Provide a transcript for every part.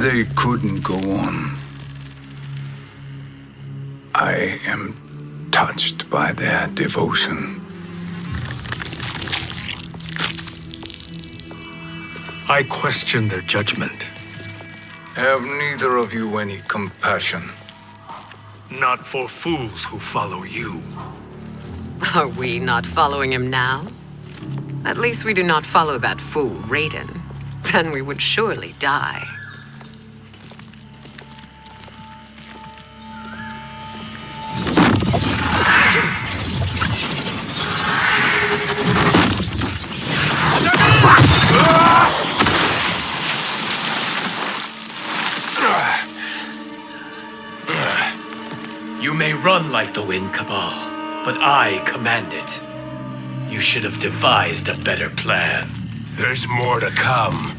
They couldn't go on. I am touched by their devotion. I question their judgment. Have neither of you any compassion? Not for fools who follow you. Are we not following him now? At least we do not follow that fool, Raiden. Then we would surely die. You may run like the wind, Cabal, but I command it. You should have devised a better plan. There's more to come.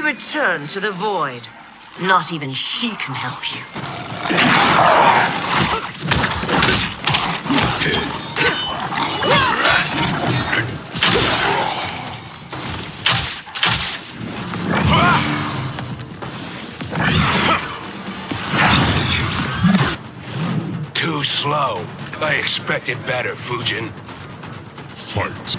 Return to the void. Not even she can help you. Too slow. I expected better, Fujin. Fight.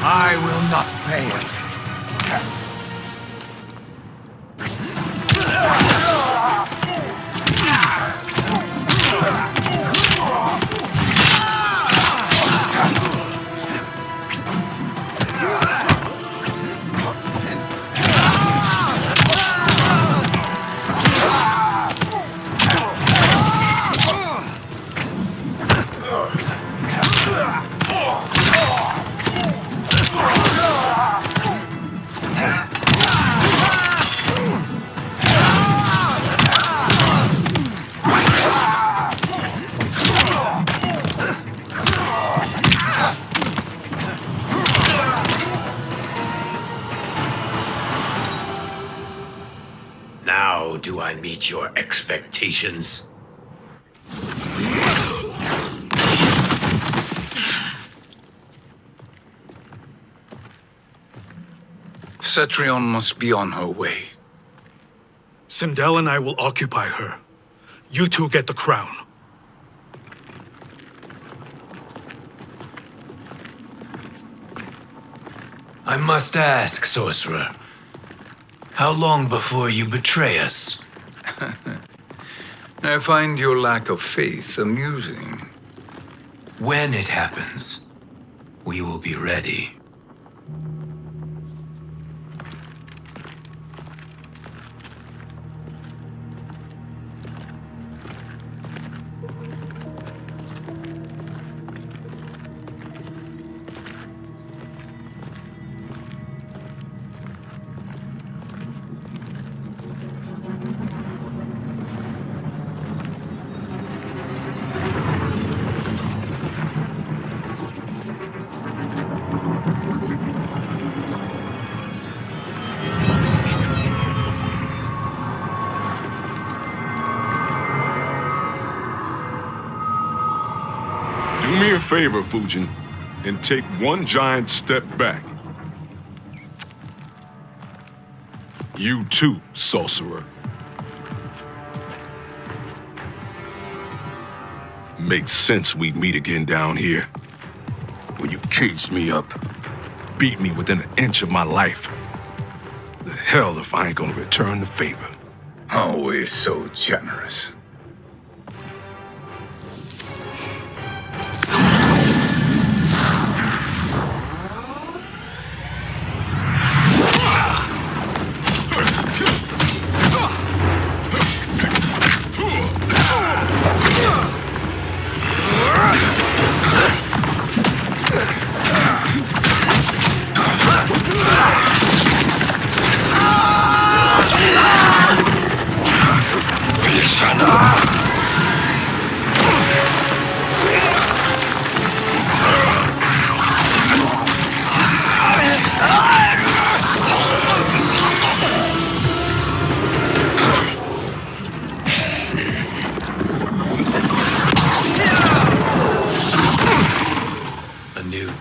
I will not fail. How do I meet your expectations? Cetrion must be on her way. Sindel and I will occupy her. You two get the crown. I must ask, sorcerer. How long before you betray us? I find your lack of faith amusing. When it happens, we will be ready. favor, Fujin, and take one giant step back. You too, sorcerer. Makes sense we'd meet again down here. When you caged me up, beat me within an inch of my life. The hell if I ain't gonna return the favor. Always so generous.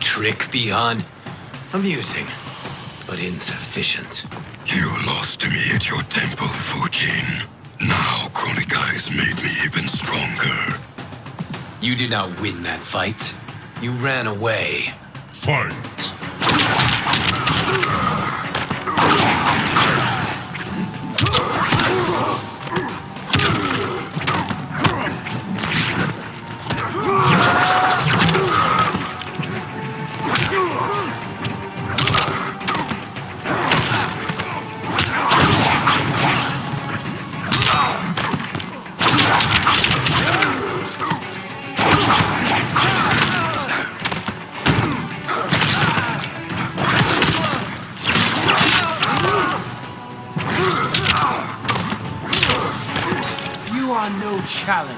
Trick beyond amusing, but insufficient. You lost to me at your temple, Fujin. Now Kronika has made me even stronger. You did not win that fight. You ran away. Fight! You are no challenge.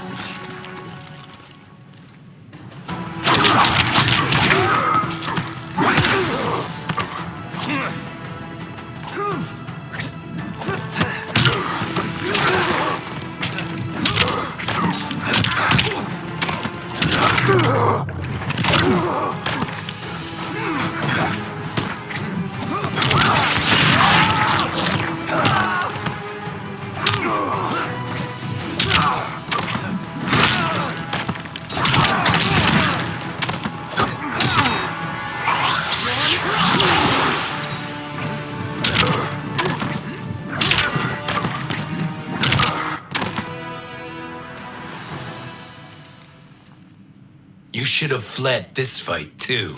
You should have fled this fight, too.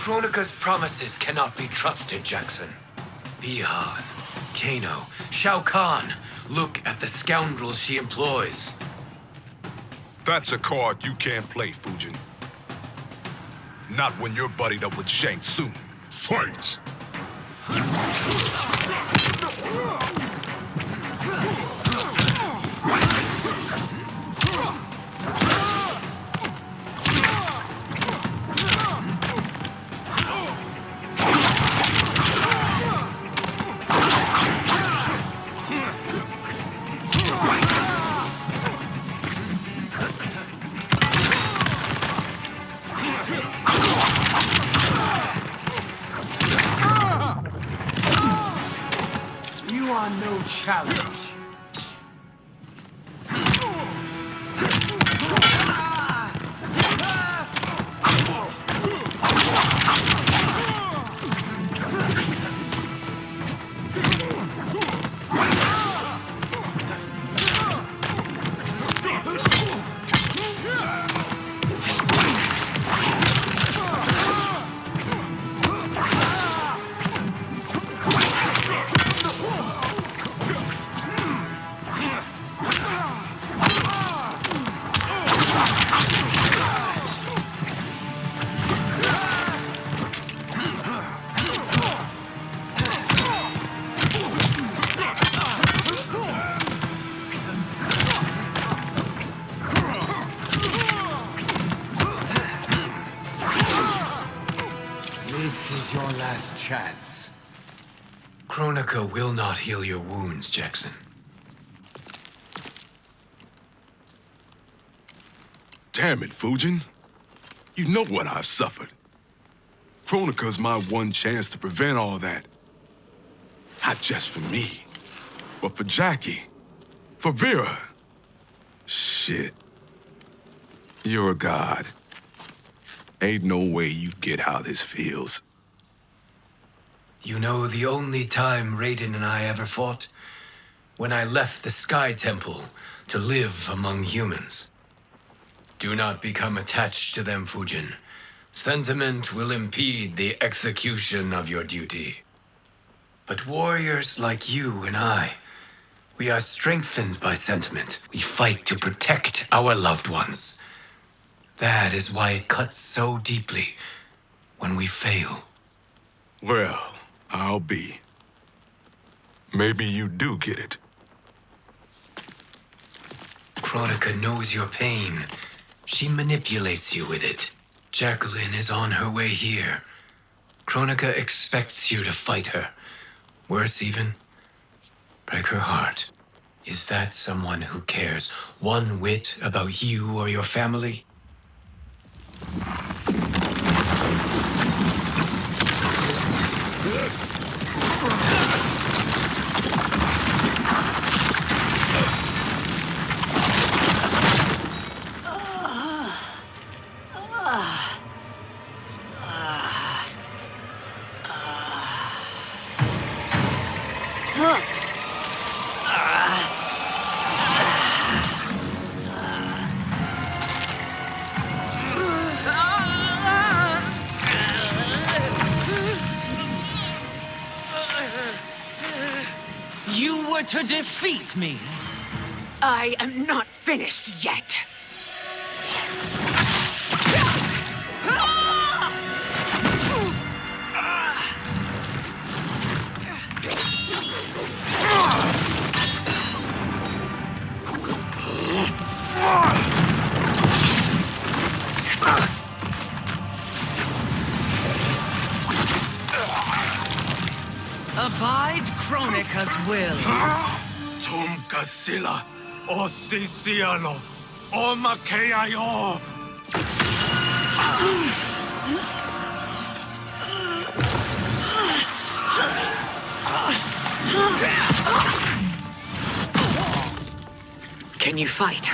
Kronika's promises cannot be trusted, Jackson. Bihan, Kano, Shao Kahn. Look at the scoundrels she employs. That's a card you can't play, Fujin. Not when you're buddied up with Shang Tsung. Fight! You are no challenge. This is your last chance. Kronika will not heal your wounds, Jackson. Damn it, Fujin. You know what I've suffered. Kronika's my one chance to prevent all that. Not just for me, but for Jackie, for Vera. Shit. You're a god. Ain't no way you get how this feels. You know the only time Raiden and I ever fought? When I left the Sky Temple to live among humans. Do not become attached to them, Fujin. Sentiment will impede the execution of your duty. But warriors like you and I, we are strengthened by sentiment. We fight to protect our loved ones. That is why it cuts so deeply when we fail. Well, I'll be. Maybe you do get it. Kronika knows your pain. She manipulates you with it. Jacqueline is on her way here. Kronika expects you to fight her. Worse even, break her heart. Is that someone who cares one whit about you or your family? You were to defeat me. I am not finished yet. Abide Kronika's will. Tum kasila, o sisialo, o makeayo. Can you fight?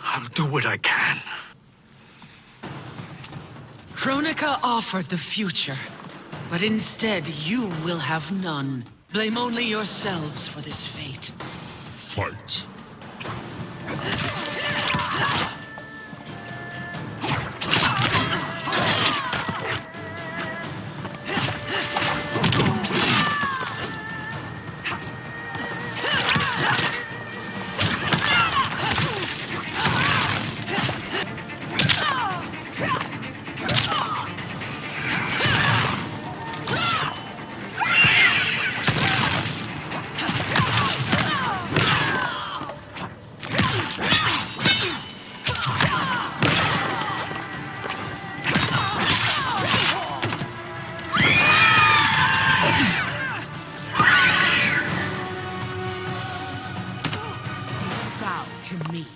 I'll do what I can. Kronika offered the future, but instead you will have none. Blame only yourselves for this fate. Fight. Bow to me.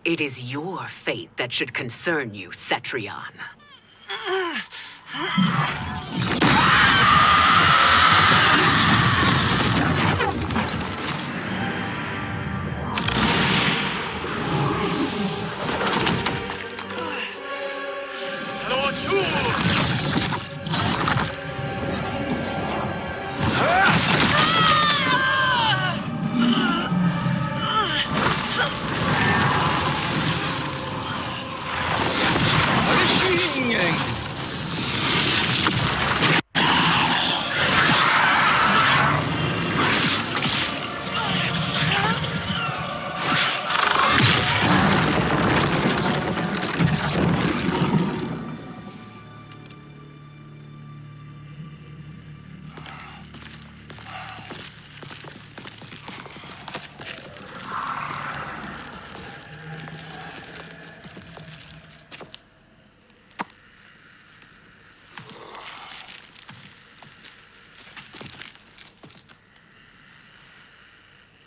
It is your fate that should concern you, Cetrion. Lord, you!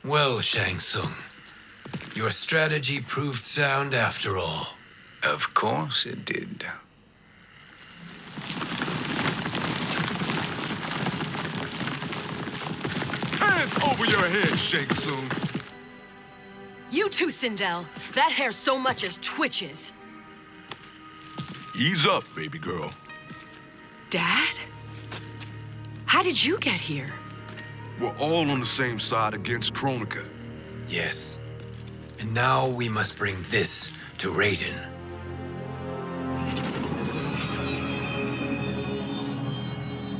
Well, Shang Tsung, your strategy proved sound after all. Of course it did. Hands over your head, Shang Tsung. You too, Sindel. That hair so much as twitches. Ease up, baby girl. Dad? How did you get here? We're all on the same side against Kronika. Yes. And now we must bring this to Raiden.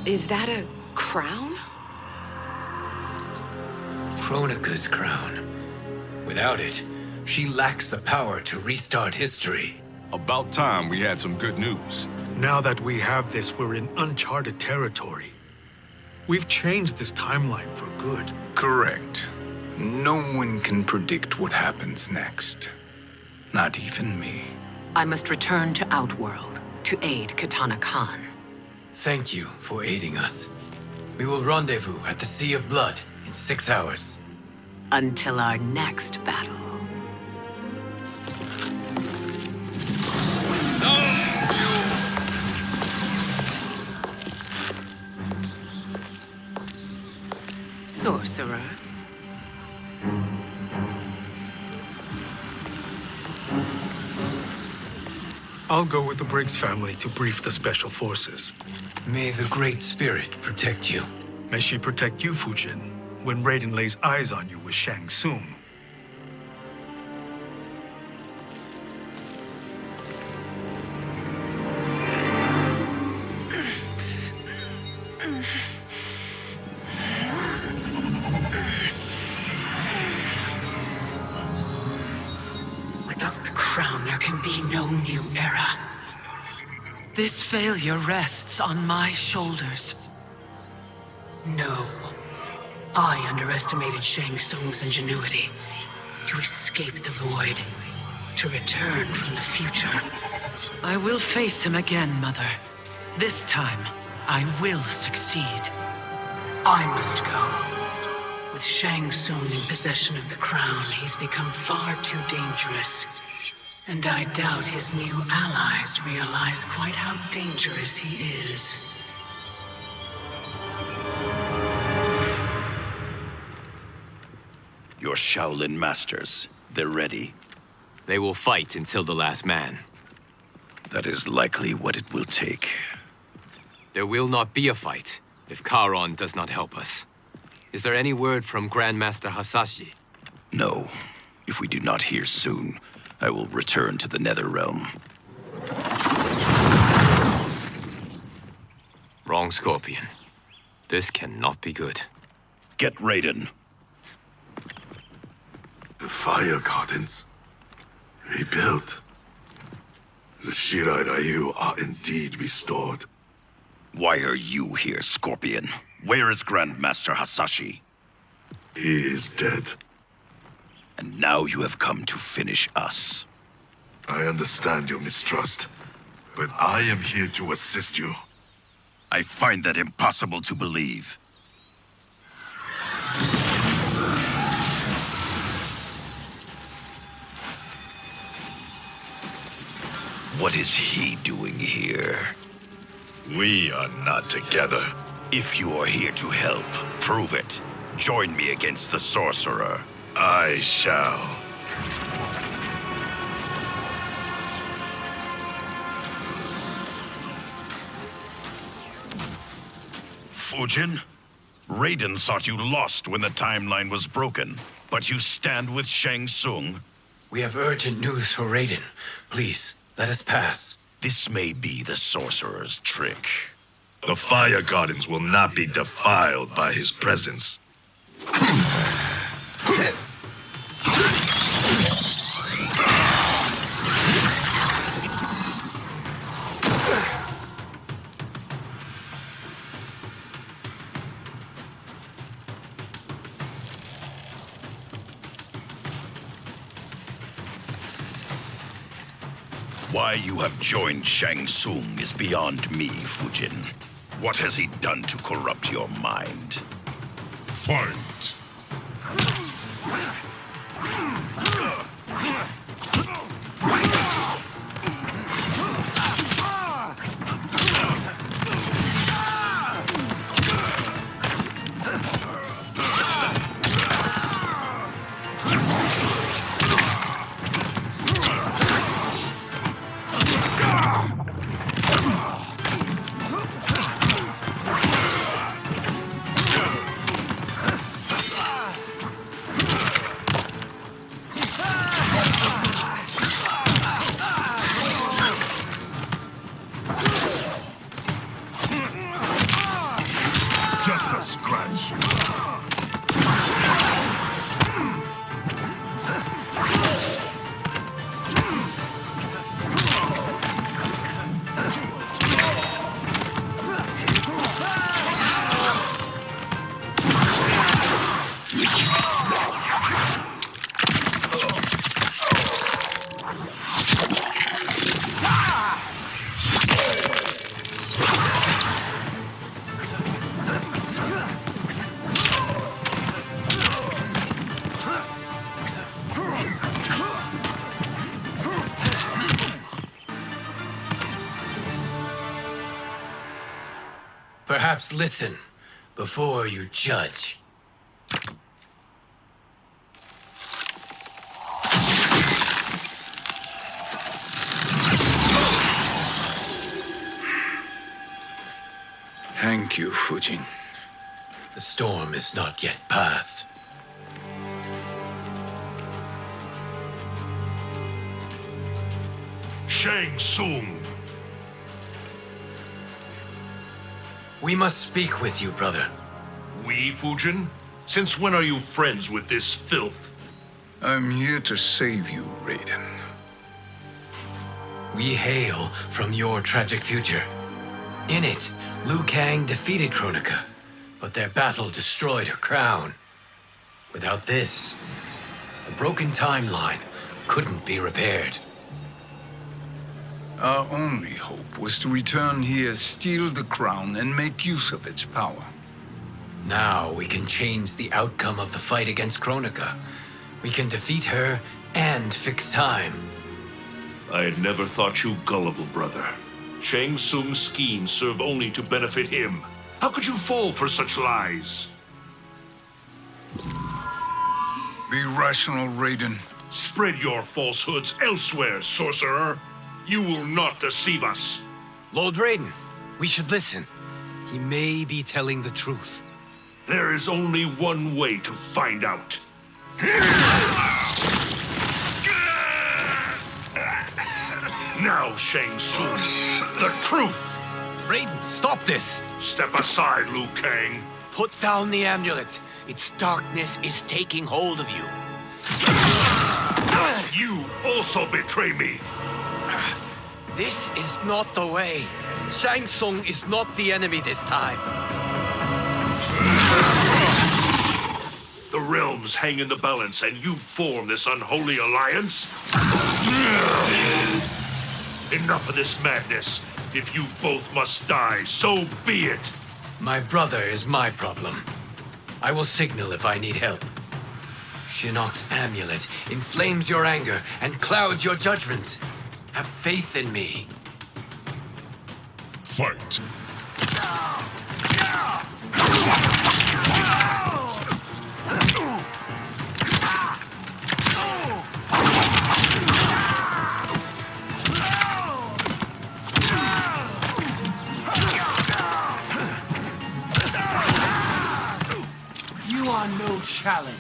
Is that a crown? Kronika's crown. Without it, she lacks the power to restart history. About time we had some good news. Now that we have this, we're in uncharted territory. We've changed this timeline for good. Correct. No one can predict what happens next. Not even me. I must return to Outworld to aid Katana Khan. Thank you for aiding us. We will rendezvous at the Sea of Blood in 6 hours. Until our next battle. Sorcerer. I'll go with the Briggs family to brief the Special Forces. May the Great Spirit protect you. May she protect you, Fujin, when Raiden lays eyes on you with Shang Tsung. Without the crown, there can be no new era. This failure rests on my shoulders. No. I underestimated Shang Tsung's ingenuity to escape the void, to return from the future. I will face him again, Mother. This time, I will succeed. I must go. With Shang Tsung in possession of the crown, he's become far too dangerous. And I doubt his new allies realize quite how dangerous he is. Your Shaolin masters, they're ready. They will fight until the last man. That is likely what it will take. There will not be a fight if Charon does not help us. Is there any word from Grandmaster Hasashi? No. If we do not hear soon, I will return to the Netherrealm. Wrong, Scorpion. This cannot be good. Get Raiden. The fire gardens rebuilt. The Shirai Ryu are indeed restored. Why are you here, Scorpion? Where is Grandmaster Hasashi? He is dead. And now you have come to finish us. I understand your mistrust, but I am here to assist you. I find that impossible to believe. What is he doing here? We are not together. If you are here to help, prove it. Join me against the sorcerer. I shall. Fujin? Raiden thought you lost when the timeline was broken, but you stand with Shang Tsung. We have urgent news for Raiden. Please, let us pass. This may be the sorcerer's trick. The fire gardens will not be defiled by his presence. Why you have joined Shang Tsung is beyond me, Fujin. What has he done to corrupt your mind? Fight! Just a scratch. Perhaps listen before you judge. Thank you, Fujin. The storm is not yet past. Shang Tsung. We must speak with you, brother. We, Fujin? Since when are you friends with this filth? I'm here to save you, Raiden. We hail from your tragic future. In it, Liu Kang defeated Kronika, but their battle destroyed her crown. Without this, the broken timeline couldn't be repaired. Our only hope was to return here, steal the crown, and make use of its power. Now we can change the outcome of the fight against Kronika. We can defeat her and fix time. I had never thought you gullible, brother. Shang Tsung's schemes serve only to benefit him. How could you fall for such lies? Be rational, Raiden. Spread your falsehoods elsewhere, sorcerer. You will not deceive us. Lord Raiden, we should listen. He may be telling the truth. There is only one way to find out. Now, Shang Tsung, the truth! Raiden, stop this! Step aside, Liu Kang. Put down the amulet. Its darkness is taking hold of you. You also betray me. This is not the way. Shang Tsung is not the enemy this time. The realms hang in the balance, and you form this unholy alliance? Enough of this madness. If you both must die, so be it. My brother is my problem. I will signal if I need help. Shinnok's amulet inflames your anger and clouds your judgment. Have faith in me. Fight! You are no challenge.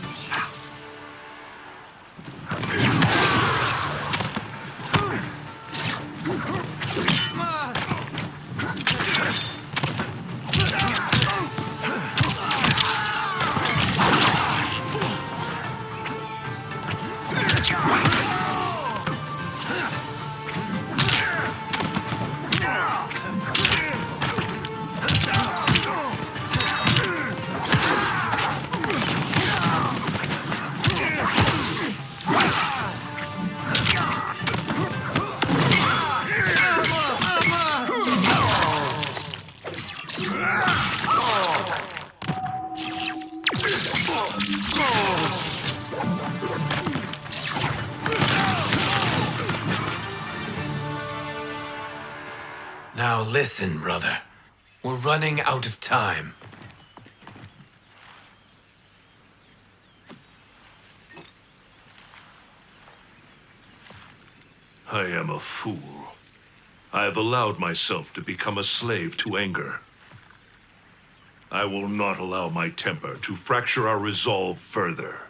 Now listen, brother. We're running out of time. I am a fool. I have allowed myself to become a slave to anger. I will not allow my temper to fracture our resolve further.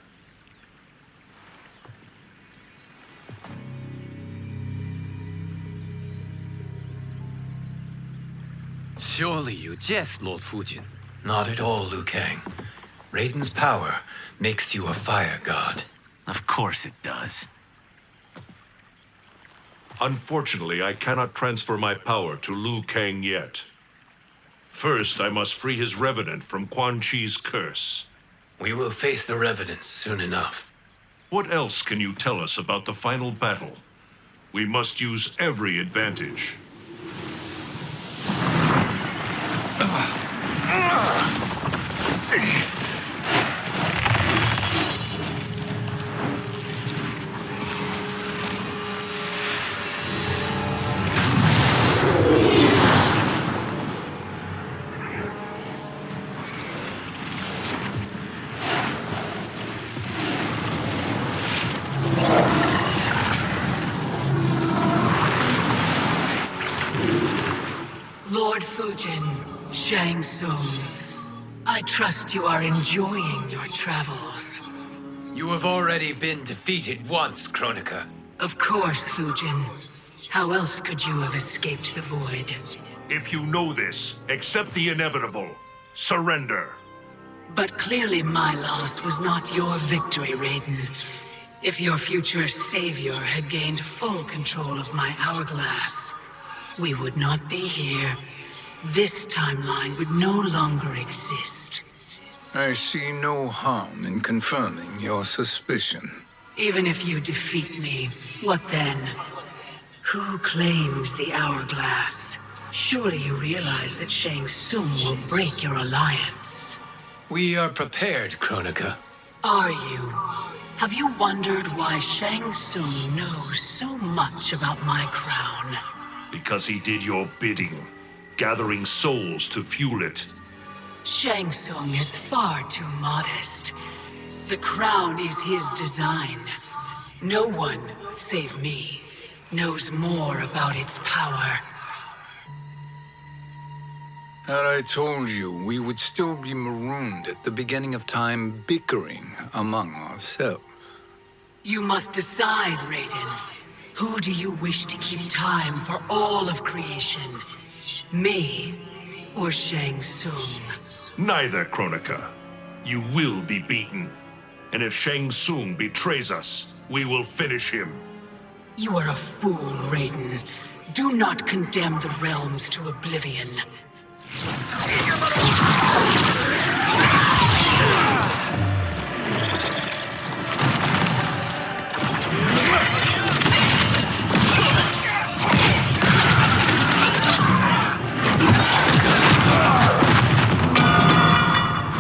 Surely you jest, Lord Fujin. Not at all, Liu Kang. Raiden's power makes you a fire god. Of course it does. Unfortunately, I cannot transfer my power to Liu Kang yet. First, I must free his Revenant from Quan Chi's curse. We will face the Revenants soon enough. What else can you tell us about the final battle? We must use every advantage. Lord Fujin, Shang Tsung, I trust you are enjoying your travels. You have already been defeated once, Kronika. Of course, Fujin. How else could you have escaped the void? If you know this, accept the inevitable. Surrender. But clearly my loss was not your victory, Raiden. If your future savior had gained full control of my hourglass, we would not be here. This timeline would no longer exist. I see no harm in confirming your suspicion. Even if you defeat me, what then? Who claims the hourglass? Surely you realize that Shang Tsung will break your alliance. We are prepared, Kronika. Are you? Have you wondered why Shang Tsung knows so much about my crown? Because he did your bidding, gathering souls to fuel it. Shang Tsung is far too modest. The crown is his design. No one, save me, knows more about its power. Had I told you, we would still be marooned at the beginning of time, bickering among ourselves. You must decide, Raiden. Who do you wish to keep time for all of creation? Me or Shang Tsung? Neither, Kronika. You will be beaten. And if Shang Tsung betrays us, we will finish him. You are a fool, Raiden. Do not condemn the realms to oblivion.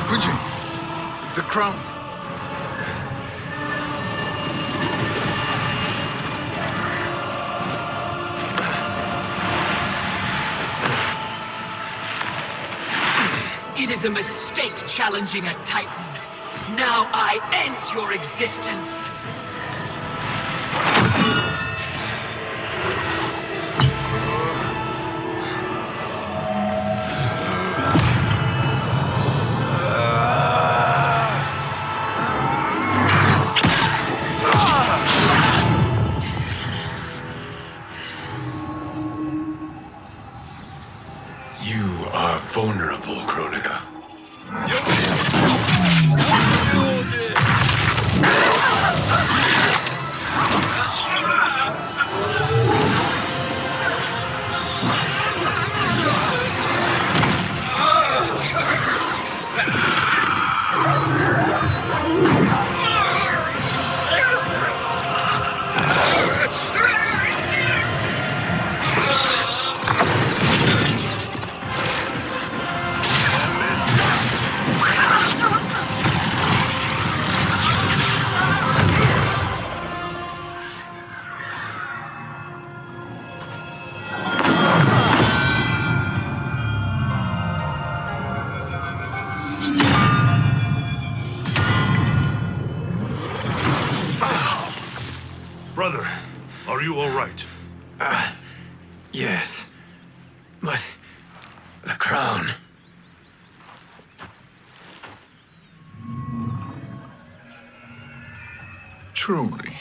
Fujin, the crown. It is a mistake challenging a Titan. Now I end your existence. You are vulnerable, Kronika. right. Yes. But the crown. Truly,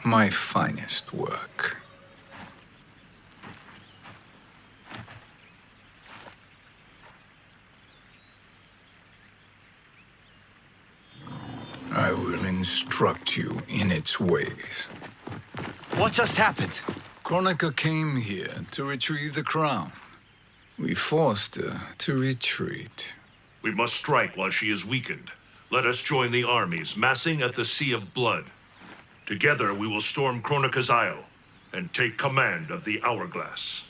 my finest work. I will instruct you in its ways. What just happened? Kronika came here to retrieve the crown. We forced her to retreat. We must strike while she is weakened. Let us join the armies massing at the Sea of Blood. Together we will storm Kronika's Isle and take command of the Hourglass.